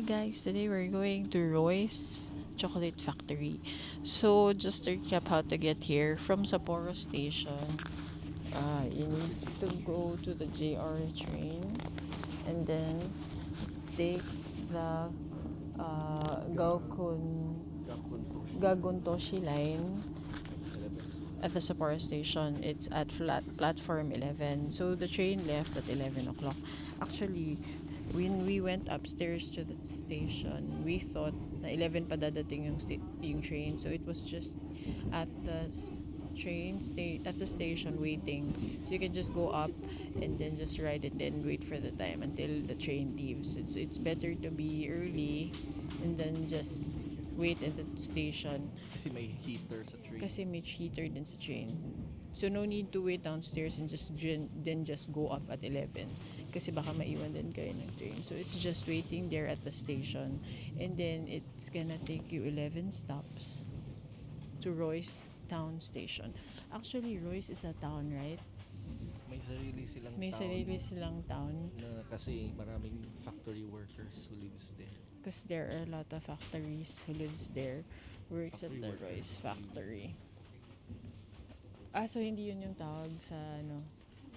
guys, today we're going to Roy's Chocolate Factory. So just to recap how to get here from Sapporo Station, you need to go to the JR train and then take the Gaguntoshi line at the Sapporo Station. It's at platform 11. So the train left at 11 o'clock. Actually, when we went upstairs to the station, we thought na 11 pa dadating yung train. So it was just at the at the station waiting. So you can just go up and then just ride and then wait for the time until the train leaves. It's better to be early and then just wait at the station. Kasi may heater sa train. Kasi may heater din sa train. So no need to wait downstairs and then just go up at 11. Kasi baka maiwan din kayo ng train. So it's just waiting there at the station. And then it's gonna take you 11 stops to Royce Town Station. Actually, Royce is a town, right? May sarili silang May town sarili silang town. na kasi maraming factory workers who lives there. Because there are a lot of factories who lives there. Works at the Royce factory. So hindi yun yung tawag sa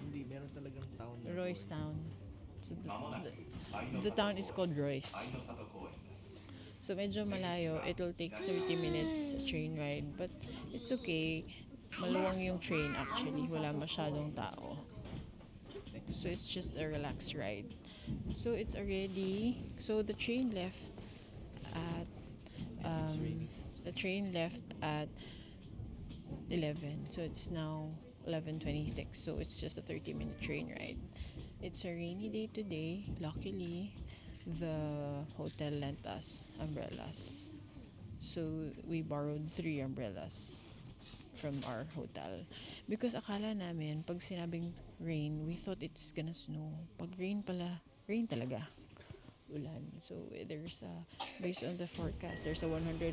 Hindi, meron talagang town na Royce Town. So the town is called Royce. So medyo malayo. It'll take 30 minutes train ride. But it's okay. Maluwang yung train actually. Wala masyadong tao. So it's just a relaxed ride. So it's already... So the train left at... the train left at 11. So it's now 11:26. So it's just a 30-minute train ride. It's a rainy day today. Luckily, the hotel lent us umbrellas. So we borrowed 3 umbrellas from our hotel. Because akala namin, pag sinabing rain, we thought it's gonna snow. Pag rain pala, rain talaga. Ulan. So there's based on the forecast, there's a 100%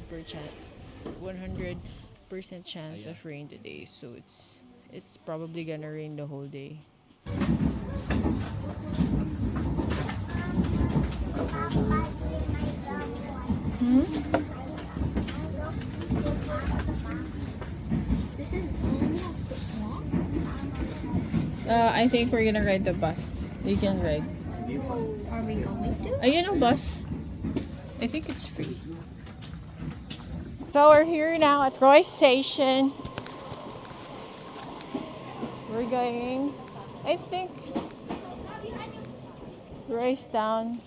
chance of rain today. So it's probably gonna rain the whole day. This is only up to small. I think we're gonna ride the bus. You can ride. Are we going to? Ayun ang bus. I think it's free. So we're here now at Royce Station. We're going, I think, Royce Town.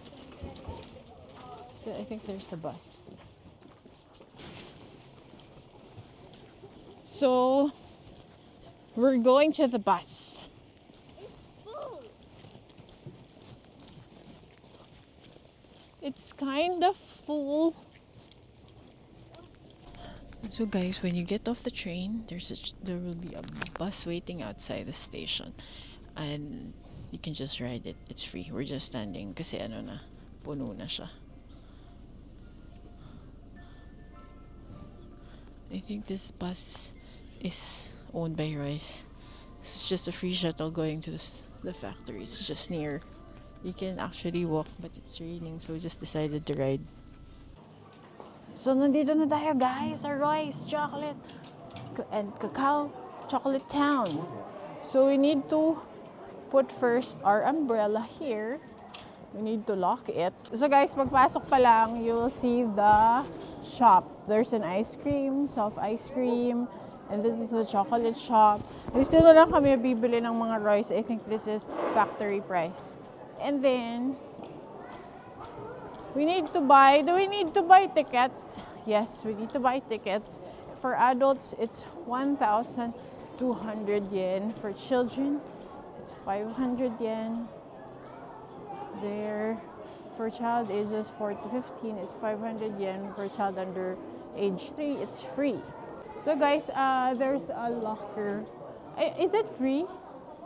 So I think there's a bus. So we're going to the bus. It's kind of full. So guys, when you get off the train, there will be a bus waiting outside the station, and you can just ride it. It's free. We're just standing kasi puno na siya. I think this bus is owned by Royce. It's just a free shuttle going to the factory. It's just near. You can actually walk, but it's raining, so we just decided to ride. So, nandito na tayo guys sa Royce Chocolate and Cacao Chocolate Town. So, we need to put first our umbrella here. We need to lock it. So guys, pagpasok pa lang, you will see the shop. There's an ice cream, soft ice cream, and this is the chocolate shop. Dito na lang kami bibili ng mga Royce. I think this is factory price. And then, do we need to buy tickets? Yes, we need to buy tickets. For adults, it's 1,200 yen. For children, it's 500 yen. There, for child ages 4 to 15, it's 500 yen. For child under age 3, it's free. So guys, there's a locker. Is it free?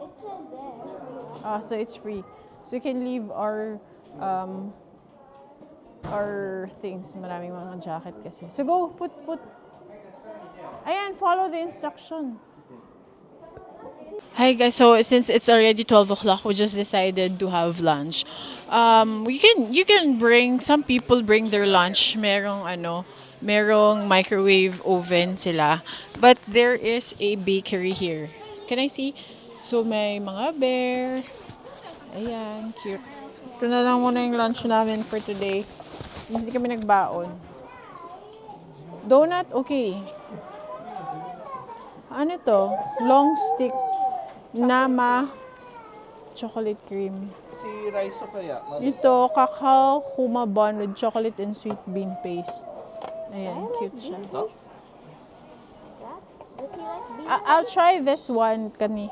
It's in there. So it's free. So you can leave our things. Maraming mga jacket kasi. So go, put. Ayan, follow the instruction. Hi guys, so since it's already 12 o'clock, we just decided to have lunch. You can bring, some people bring their lunch, merong microwave oven sila. But there is a bakery here. Can I see? So may mga bear. Ayan, cute. Ito na lang muna yung lunch namin for today. Hindi kami nagbaon. Donut, okay. Ano to? Long stick. Nama. Chocolate cream. Si Raiso kaya? Ito, cacao kuma bun with chocolate and sweet bean paste. Ayan, cute siya. Does he like beef? I'll try this one, kani.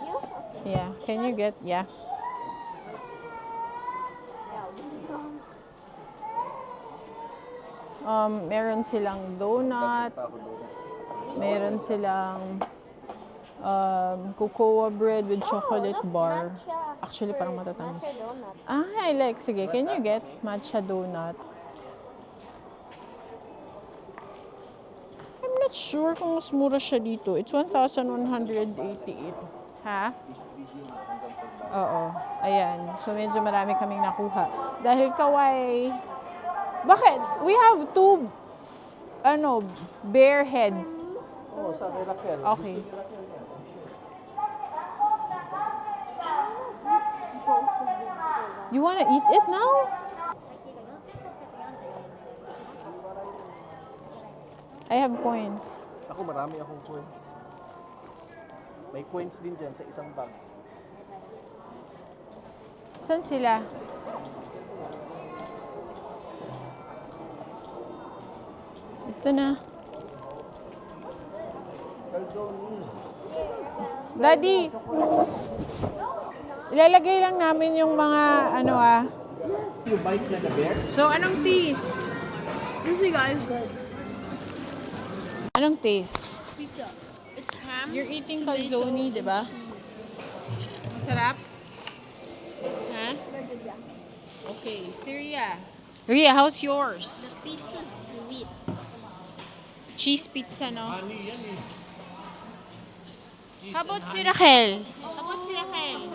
You? Yeah, can you get, yeah. Yeah, this is Meron silang donut. Meron silang cocoa bread with chocolate bar. matcha. Actually, parang matatamis. Matcha donut. I like. Sige, can you get matcha donut? I'm not sure kung mas mura siya dito. It's 1,188. Ha? Oo. Ayan. So, medyo marami kaming nakuha. Dahil kaway... Bakit? We have two, bear heads. Oo, sa kay Raquel. Okay. You wanna eat it now? I have coins. Ako marami akong coins. May coins din dyan sa isang bag. Saan sila? Ito na. Daddy! Ilalagay lang namin yung mga You bite na the bear? So, anong taste? This guy is good. Anong taste? Pizza. It's ham. You're eating calzone, di ba? Masarap? Ha? Okay, Syria. Ria, how's yours? The pizza's sweet. Cheese pizza, no? How about si Rachel? How about si Rachel?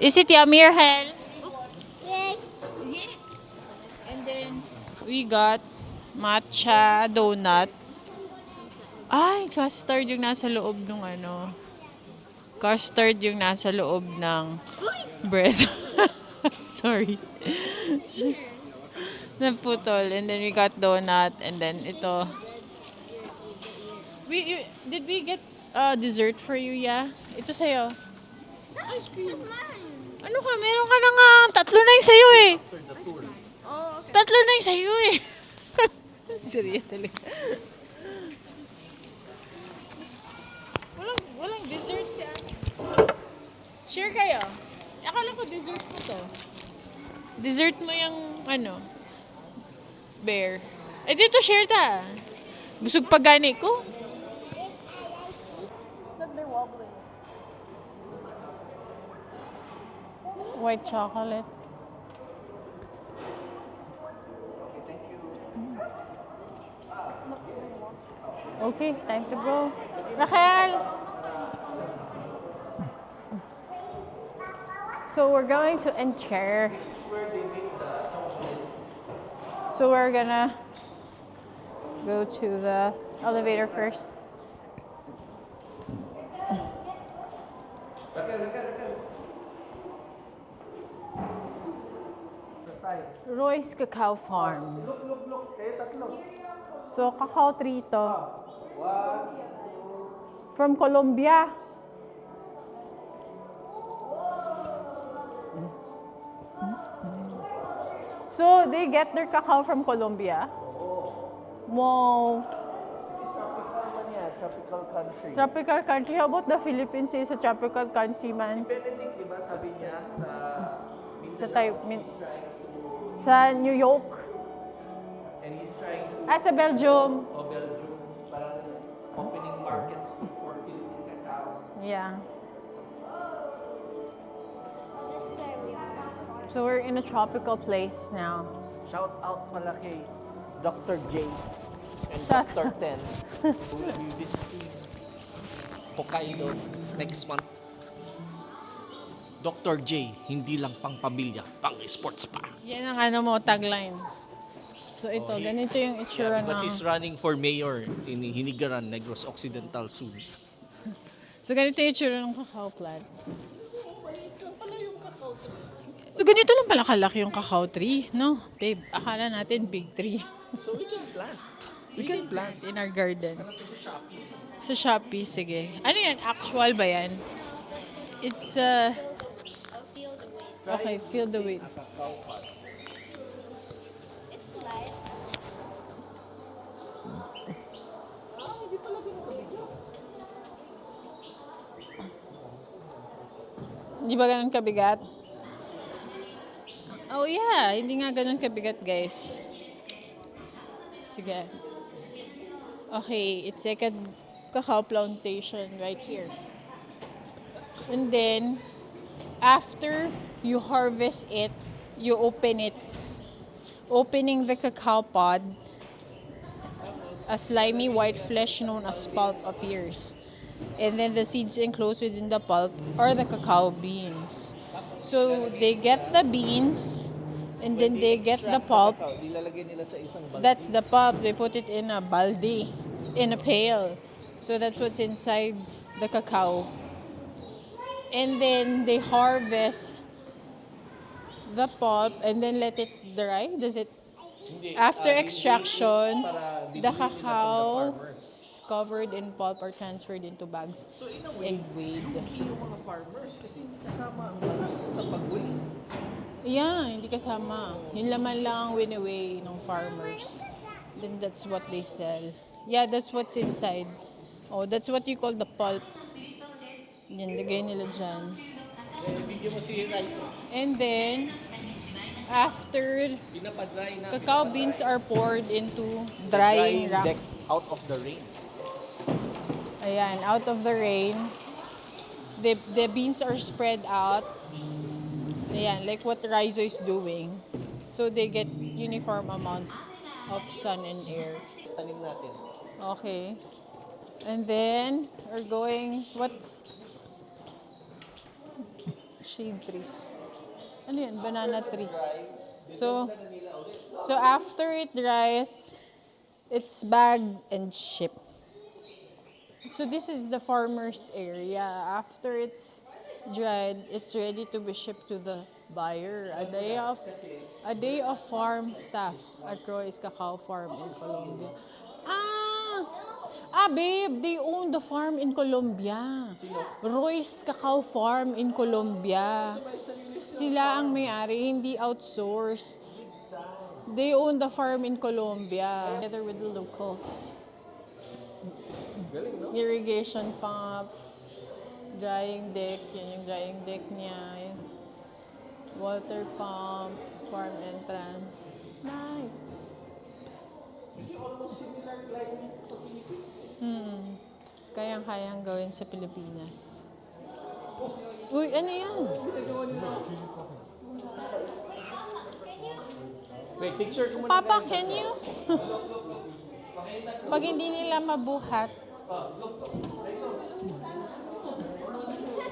Is it yummy, Rachel? Yes. Yes. And then, we got matcha donut. Ay, custard yung nasa loob ng Custard yung nasa loob ng bread. Sorry. Naputol. And then we got donut. And then ito. Did we get dessert for you, yeah? Ito sa'yo. Ice cream. Ano ka? Meron ka na nga. Tatlo na yung sa'yo eh. Oh, okay. Tatlo na yung sa'yo eh. Serious talaga. Walang dessert siya. Share kayo. Akala ko dessert mo to. Dessert mo yung bear. Eh dito share ta. Busog pa gani ko. Look, they're wobbling. White chocolate. Okay, time to go. Rachel! So we're going to enter. So we're gonna go to the elevator first. Roy's Cacao Farm. So, cacao tree to. From Colombia. So, they get their cacao from Colombia? Wow. Tropical country. Tropical country. How about the Philippines is a tropical country, man? Benedict, di ba sabi niya Sa New York. and he's trying to Sa Belgium. Belgium, parang opening markets for Philippine cacao. Yeah. So we're in a tropical place now. Shout out pala kay Dr. J and Shout Dr. Ten who will be visiting Hokkaido next month. Dr. J, hindi lang pang pamilya, pang sports pa. Yan ang ano mo, tagline. So ito, ganito yung itsura But ng... he's running for mayor in Hinigaran, Negros Occidental soon. So ganito yung itsura ng cacao plant. Ganito lang pala kalaki yung cacao tree, no? Babe, akala natin big tree. So we can plant. We can plant. In our garden. Sa Shopee, sige. Ano yan? Actual ba yan? It's, okay, feel the weight. It's light. Hindi ba ganun kabigat? Oh yeah, hindi nga ganun kabigat, guys. Sige. Okay, it's like a cacao plantation right here. And then, after you harvest it, you open it. Opening the cacao pod, a slimy white flesh known as pulp appears. And then the seeds enclosed within the pulp are the cacao beans. So they get the beans, and then they get the pulp. Ilalagay nila sa isang That's the pulp. They put it in a balde, in a pail. So that's what's inside the cacao. And then they harvest the pulp and then let it dry. Does it? After extraction, the cacao covered in pulp are transferred into bags and weighed. yung mga farmers kasi hindi kasama ang mga sa pag-weigh. Yeah, hindi kasama. Yung laman lang ang wini-weigh ng farmers. Then that's what they sell. Yeah, that's what's inside. Oh, that's what you call the pulp. Yan, lagay nila dyan. Video mo si Rice. And then, after Pinapadry na. cacao beans are poured into drying racks. Out of the rain. Ayan, out of the rain. The beans are spread out. Ayan, like what Rizo is doing. So they get uniform amounts of sun and air. Tanim natin. Okay. And then, we're going, what's shade trees? Ano yun? Banana tree. So after it dries, it's bagged and shipped. So this is the farmer's area. After it's dried, it's ready to be shipped to the buyer. A day of farm staff at Roy's Cacao Farm in Colombia. Babe, they own the farm in Colombia. Roy's Cacao Farm in Colombia. Sila ang may-ari, hindi outsourced. They own the farm in Colombia together with the locals. Irrigation pump, drying deck, yan yung drying deck niya. Water pump, farm entrance. Nice. Kasi almost similar climate sa Philippines. Kayang-kayang gawin sa Pilipinas. Uy, ano yan? Wait, picture ko muna. Papa, can you? Pag hindi nila mabuhat.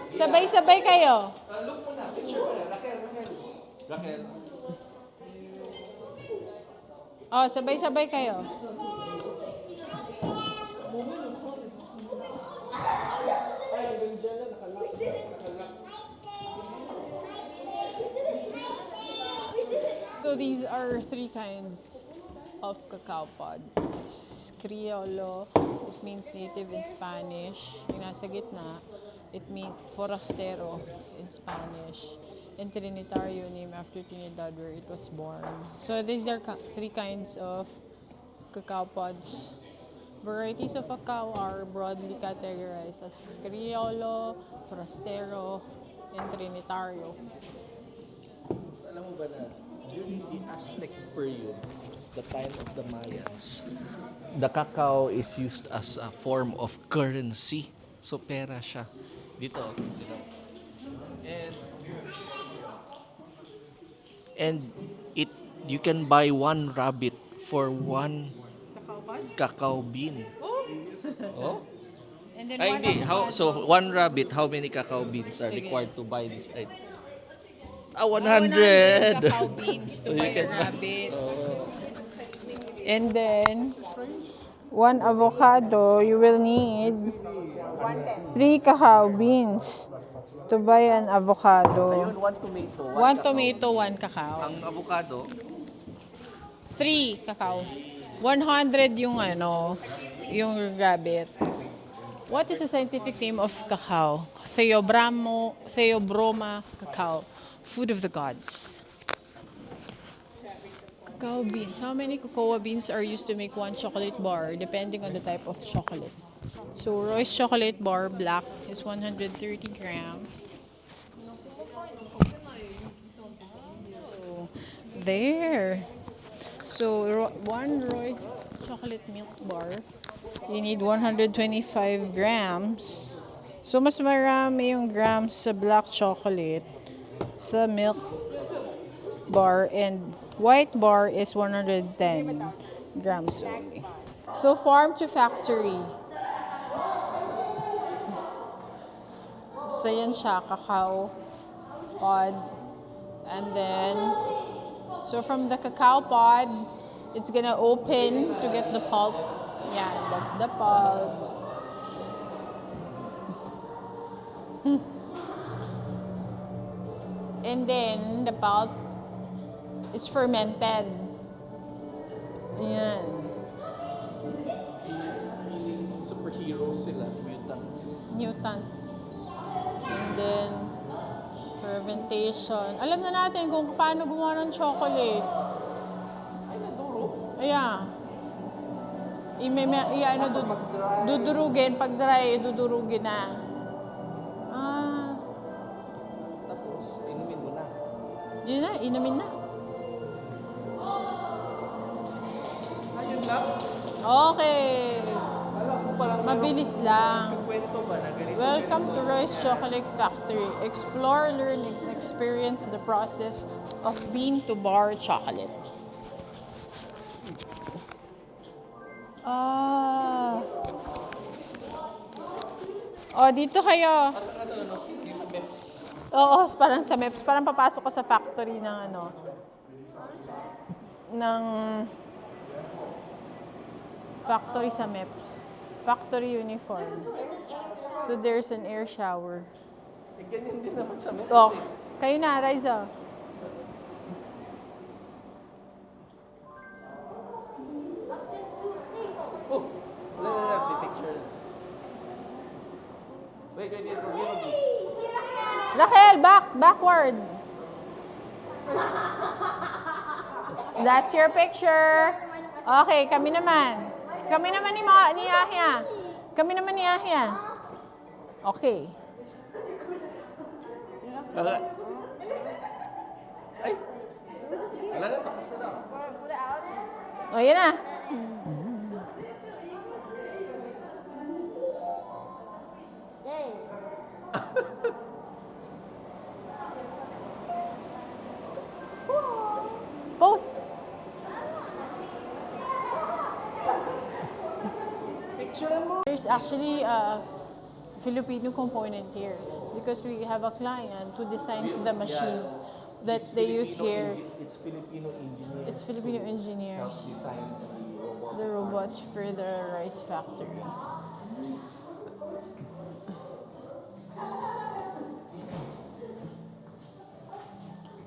Sabay-sabay kayo. Look muna, picture ko na. Raquel. Oh, sabay-sabay kayo. So these are three kinds of cacao pod. Criollo, it means native in Spanish. Yung nasa gitna, it means forastero in Spanish. And Trinitario, named after Trinidad where it was born. So these are three kinds of cacao pods. Varieties of cacao are broadly categorized as Criollo, Forastero, and Trinitario. So, alam mo ba na during the Aztec period, the time of the Mayas, the cacao is used as a form of currency. So pera siya. Dito. And you can buy one rabbit for one cacao bean. Oh? And then Ay, one hindi. avocado. So, one rabbit, how many cacao beans are Sige. required to buy this item? 100 100! cacao beans to You buy a can rabbit. Oh. And then, one avocado, you will need 3 cacao beans to buy an avocado. Ayun, one tomato. One cacao. tomato, one cacao. Ang avocado, 3 cacao. 100 yung yung rabbit. What is the scientific name of cacao? Theobroma cacao. Food of the gods. Cacao beans. How many cocoa beans are used to make one chocolate bar, depending on the type of chocolate? So, Royce chocolate bar black is 130 grams. Oh, there. So, one Royce chocolate milk bar, you need 125 grams. So, mas marami yung grams sa black chocolate sa milk bar, and white bar is 110 grams only. So, farm to factory. So, yan siya, cacao pod. And then, so from the cacao pod, it's gonna open to get the pulp. Yeah, that's the pulp. And then, the pulp is fermented. Ayan. superheroes sila, mutants. Mutants. And then, fermentation. Alam na natin kung paano gumawa ng chocolate. Ay, naduro. Ayan. Dudurugin. Pag dry, dudurugin na. Ah, Tapos, inumin mo na. yun na, inumin na. Ayun lang. Okay. Alam ko parang Mabilis lang. kwento ba na ganito? Welcome to Royce Chocolate Factory. Explore, learn, and experience the process of bean to bar chocolate. Ah. Oh, dito kayo. Yung sa MEPS. Oo, parang sa MEPS. Parang papasok ka sa factory ng ng factory sa MEPS. Factory uniform. So there's an air shower. Eh, ganyan din naman sa MEPS. Oh, kayo na, Riza. Oh, wala, may picture. Wait, go. Raquel, backward. That's your picture. Okay, kami naman. Kami naman ni Ahia. Kami naman ni Ahia. Okay. Ay, wala na, tapos na. O, yan na. Pose. Picture mo. There's actually a Filipino component here because we have a client who designs the machines that they use here. It's Filipino engineers. It's Filipino engineers, Designed the robots for the rice factory.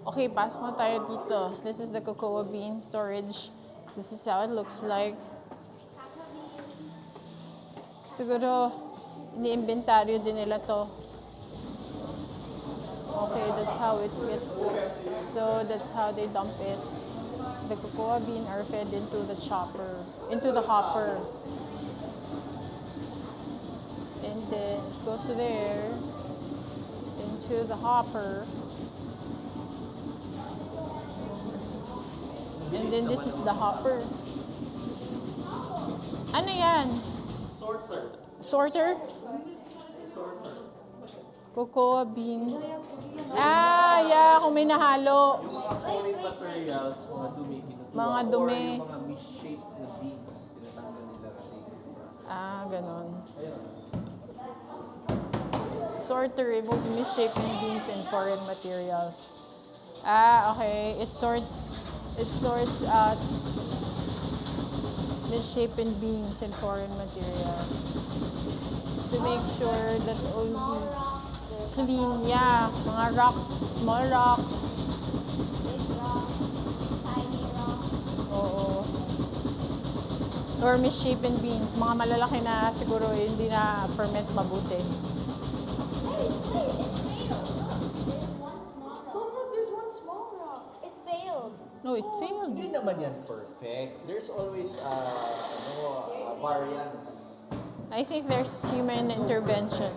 Okay, pasok na tayo dito. This is the cocoa bean storage. This is how it looks like. Siguro, ini-inventaryo din nila to. Okay, that's how it's get. So, that's how they dump it. The cocoa bean are fed into the into the hopper. And then it goes there, into the hopper. And then this is the hopper. Ano yan? Sorter. Sorter? Sorter. Cocoa bean. Ah, yeah, kung may nahalo. Yung mga foreign materials, mga dumi, kinukuha. Mga dumi. Or yung mga misshaped na beans, tinatanggal nila kasi. Ah, ganon. Ayun. sort to remove misshapen beans and foreign materials. Ah, okay. It sorts out misshapen beans and foreign materials to make sure that only clean, yeah, mga rocks, small rocks. Big rock, tiny rock. Oo. Or misshapen beans, mga malalaki na siguro hindi na ferment mabuti. Hey, it failed. There's one small rock. It failed. No, it failed. Hindi naman yan perfect. There's always variance. I think there's human intervention.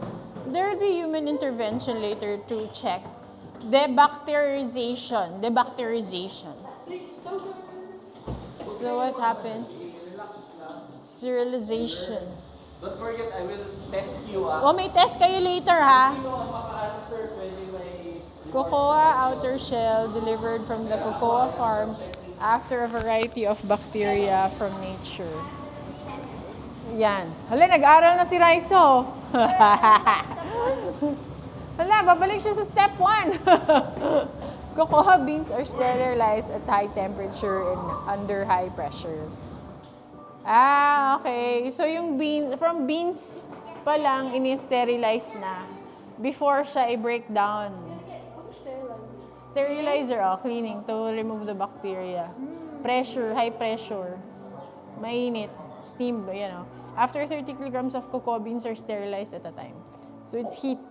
There will be human intervention later to check. Debacterization. So what happens? Sterilization. Don't forget, I will test you. Oh, may test kayo later, ha? Sino ang maka-answer pwede may... Cocoa outer shell delivered from the cocoa farm after a variety of bacteria from nature. Yan. Hala, nag-aral na si Raizo. Hala, babalik siya sa step 1. Cocoa beans are sterilized at high temperature and under high pressure. Ah, okay. So yung from beans pa lang, ini-sterilize na before siya i-break down. Sterilizer, cleaning to remove the bacteria. Pressure, high pressure. Mainit, steam, After 30 kilograms of cocoa beans are sterilized at a time. So it's heat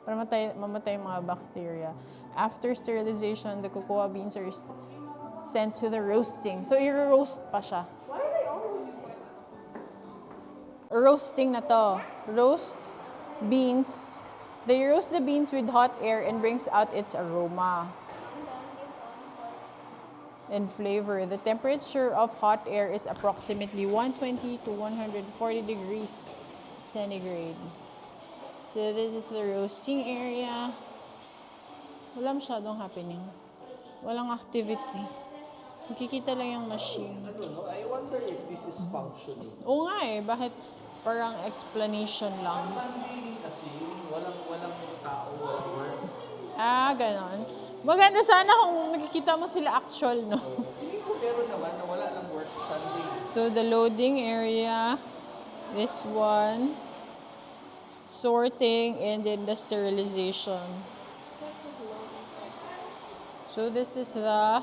para mamatay yung mga bacteria. After sterilization, the cocoa beans are sent to the roasting. So i-roast pa siya. Why are they all? Roasting na to. Roasts beans. They roast the beans with hot air and brings out its aroma and flavor. The temperature of hot air is approximately 120 to 140 degrees centigrade. So this is the roasting area. Wala masyadong happening. Walang activity. Nakikita lang yung machine. I don't know. I wonder if this is functioning. Oo nga eh. Bakit parang explanation lang? Sunday kasi, walang tao, walang work. Ah, ganon. Maganda sana kung nakikita mo sila actual, no? Hindi ko meron naman na wala lang work Sunday. So, the loading area, this one, sorting, and then the sterilization. So, this is the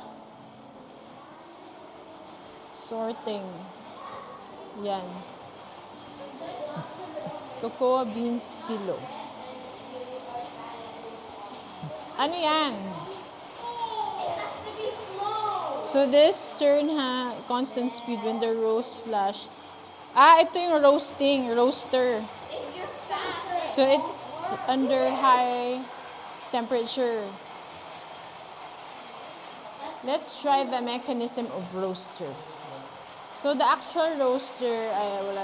sorting. Yan. Cocoa beans silo. Ano yan? It has to be slow. So this turn constant speed when the roast flash. Ah, ito yung roaster. If you're fast. So it's under high temperature. Let's try the mechanism of roaster. So the actual roaster, wala.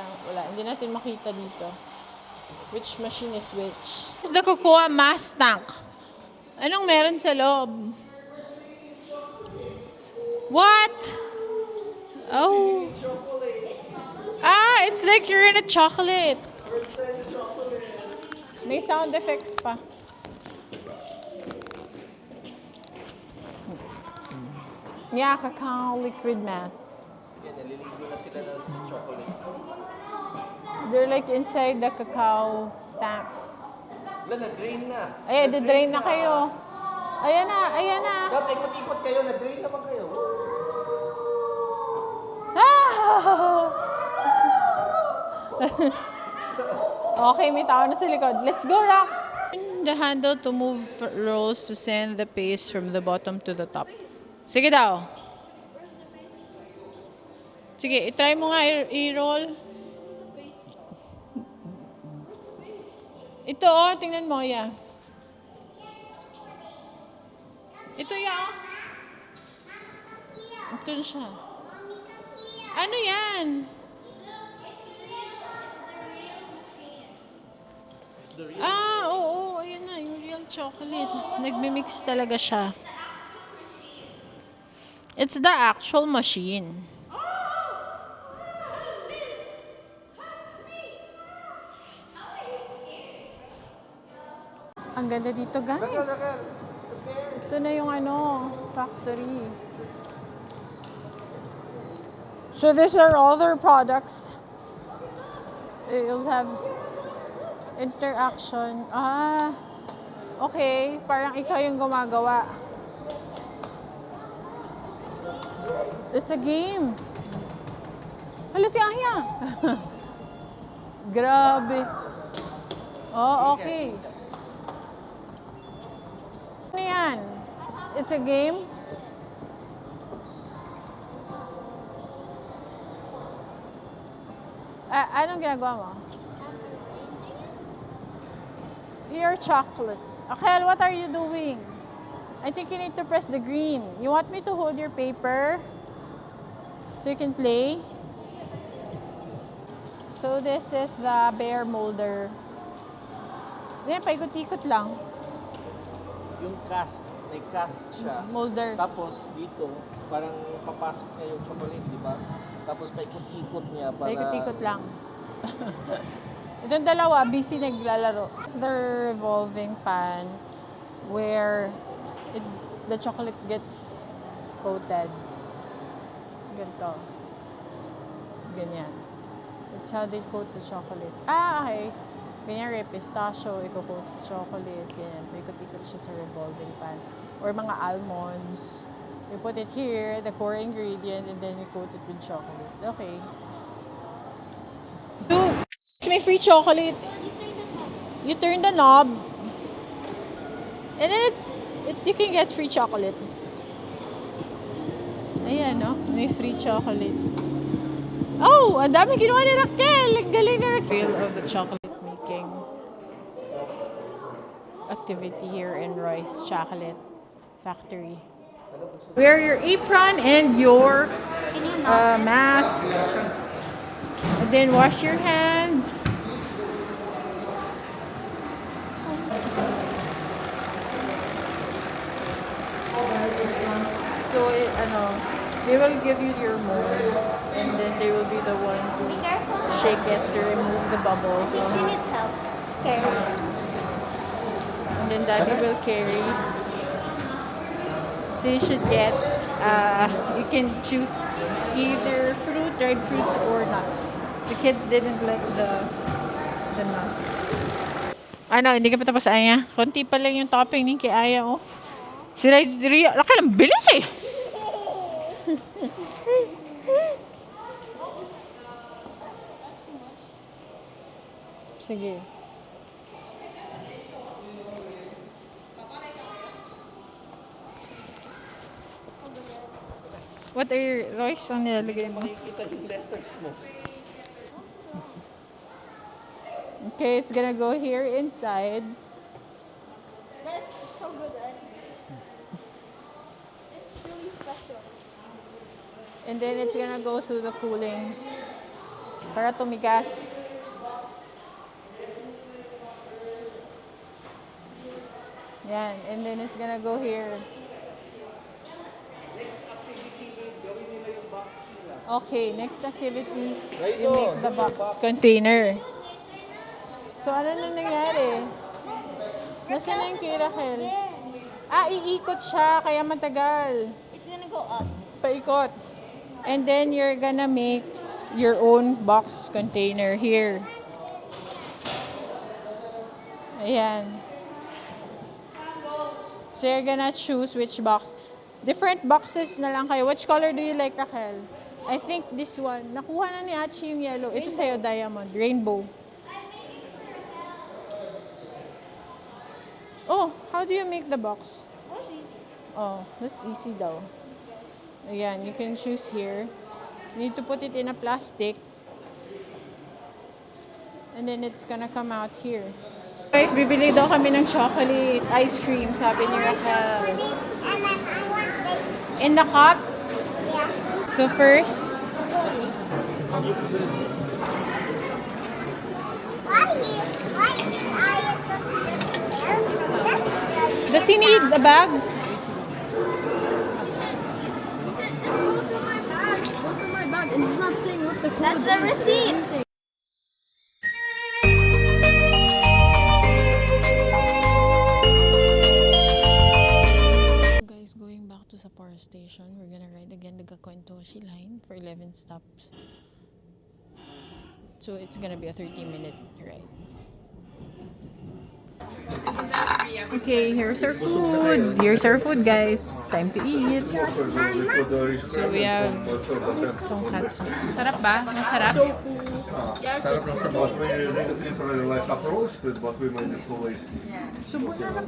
Hindi natin makita dito. Which machine is which? It's the cocoa mass tank. Anong meron sa loob? What? Oh. Ah, it's like you're in a chocolate. May sound effects pa. Yeah, cacao liquid mass. Yan, naliligo na sila ng chocolate. They're like inside the cacao tank. Wala, na-drain na. Ay, drain na kayo. Ayan na. Dapat ikot-ikot kayo, na-drain naman kayo. Ah! Okay, may tao na sa likod. Let's go, Rox! The handle to move rolls to send the paste from the bottom to the top. Sige daw. Sige, itry mo nga i-roll. Ito, tingnan mo, yeah. Ito, yeah. Ito siya. Ano yan? Oo, ayan na, yung real chocolate. Nagmimix talaga siya. It's the actual machine. ganda dito, guys. Ito na yung factory. So these are all their products. You'll have interaction. Okay. Parang ikaw yung gumagawa. It's a game. Hala si Aya. Grabe. Oh, okay. Ano yan? It's a game? Anong ginagawa mo? Your chocolate. Akhel, what are you doing? I think you need to press the green. You want me to hold your paper? So you can play? So this is the bear molder. Yan, paikot-ikot lang. Yung cast, may cast siya. Molder. Tapos dito, parang papasok niya yung chocolate, di ba? Tapos paikot-ikot niya para... Paikot-ikot lang. Itong dalawa, busy naglalaro. It's the revolving pan where the chocolate gets coated. Ganito. Ganyan. That's how they coat the chocolate. Okay. Ganyan, pistachio, i-coat sa chocolate. Ganyan. Paikot-ikot siya sa revolving pan. Or mga almonds. You put it here, the core ingredient, and then you coat it with chocolate. Okay. May free chocolate. You turn the knob. And then you can get free chocolate. Ayan, no? May free chocolate. Oh, ang dami ginawa ni Raquel. Ang galing na Raquel. Feel of the chocolate making activity here in Roy's Chocolate Factory. Wear your apron and your mask. And then wash your hands. So, they will give you your mold, and then they will be the one to Be careful. shake it to remove the bubbles. She needs help. Okay. And then Daddy will carry. So you should get, you can choose either fruit, dried fruits, or nuts. The kids didn't like the nuts. Hindi ka pa tapos, Aya? Konti pa lang yung topping ni kay Aya, oh. Si Ria, ang bilis eh! Sige. What are your Royce? Ang nilalagay mo? Makikita yung letters mo. Okay, it's gonna go here inside. That's so good, right? It's really special. And then it's gonna go through the cooling para tumigas. Yan. And then it's gonna go here. Okay, next activity, you make the box container. So, ano na nangyari? Nasaan na yung kay Raquel? Iikot siya, kaya matagal. It's gonna go up. Paikot. And then you're gonna make your own box container here. Ayan. So you're gonna choose which box. Different boxes na lang kayo. Which color do you like, Raquel? I think this one. Nakuha na ni Achi yung yellow. Ito sa'yo, diamond. Rainbow. Oh, how do you make the box? That's easy. Oh, that's easy daw. Ayan, you can choose here. You need to put it in a plastic. And then it's gonna come out here. Guys, bibili daw kami ng chocolate ice cream, sabi ni Raquel. And then I want the In the cup? yeah. So first, Why did I took this pill? does he need a bag? Go to my bag. And it's not saying what the code is. That's the receipt. Sapporo Station. We're gonna ride again the Gakuen-Toshi line for 11 stops. So it's gonna be a 30-minute ride. Okay, here's our food. Here's our food, guys. Time to eat. So we have tonkatsu. Sarap ba? Masarap? Sarap lang sa boss. We literally like a roast with what we made it fully. Subo na lang.